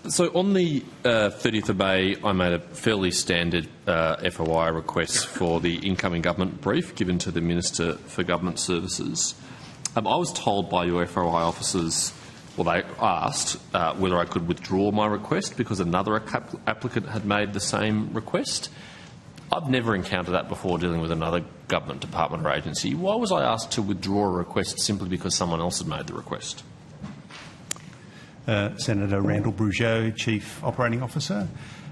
So on the 30th of May, I made a fairly standard FOI request for the incoming government brief given to the Minister for Government Services. I was told by your FOI officers, well, they asked whether I could withdraw my request because another applicant had made the same request. I've never encountered that before dealing with another government department or agency. Why was I asked to withdraw a request simply because someone else had made the request? Senator Randall Brugeot, Chief Operating Officer.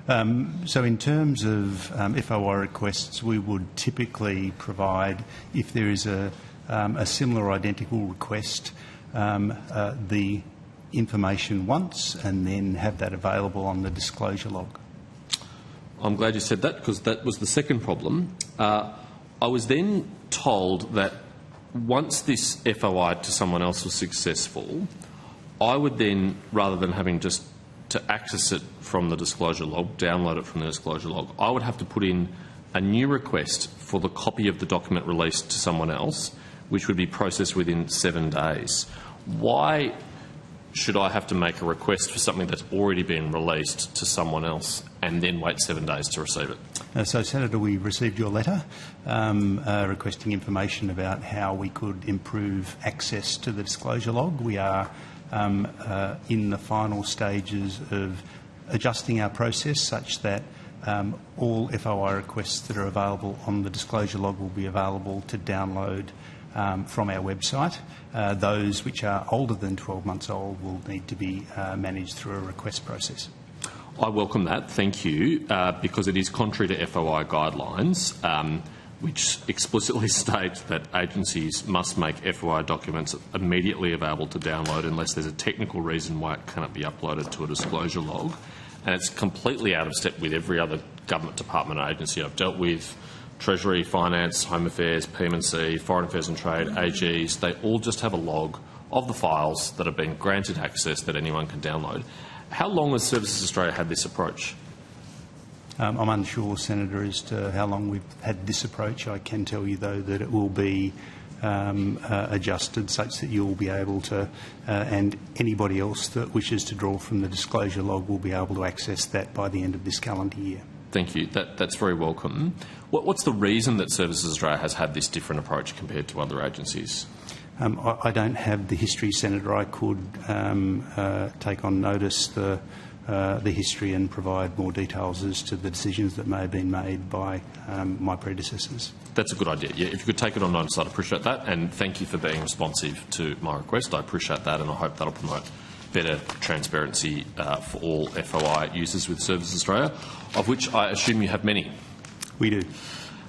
So in terms of FOI requests, we would typically provide, if there is a similar identical request, the information once and then have that available on the disclosure log. I'm glad you said that because that was the second problem. I was then told that once this FOI to someone else was successful, I would then, rather than having just to access it from the disclosure log, download it from the disclosure log, I would have to put in a new request for the copy of the document released to someone else, which would be processed within 7 days. Why should I have to make a request for something that's already been released to someone else and then wait 7 days to receive it? So, Senator, we received your letter requesting information about how we could improve access to the disclosure log. We are in the final stages of adjusting our process such that all FOI requests that are available on the disclosure log will be available to download from our website. Those which are older than 12 months old will need to be managed through a request process. I welcome that, thank you, because it is contrary to FOI guidelines, which explicitly state that agencies must make FOI documents immediately available to download unless there's a technical reason why it cannot be uploaded to a disclosure log. And it's completely out of step with every other government department or agency I've dealt with. Treasury, Finance, Home Affairs, PM&C, Foreign Affairs and Trade, AGs, they all just have a log of the files that have been granted access that anyone can download. How long has Services Australia had this approach? I'm unsure, Senator, as to how long we've had this approach. I can tell you, though, that it will be adjusted such that you will be able to, and anybody else that wishes to draw from the disclosure log will be able to access that by the end of this calendar year. Thank you. That's very welcome. What's the reason that Services Australia has had this different approach compared to other agencies? I don't have the history, Senator. I could take on notice the history and provide more details as to the decisions that may have been made by my predecessors. That's a good idea. Yeah, if you could take it on notice, I'd appreciate that. And thank you for being responsive to my request. I appreciate that, and I hope that'll promote better transparency for all FOI users with Services Australia, of which I assume you have many. We do.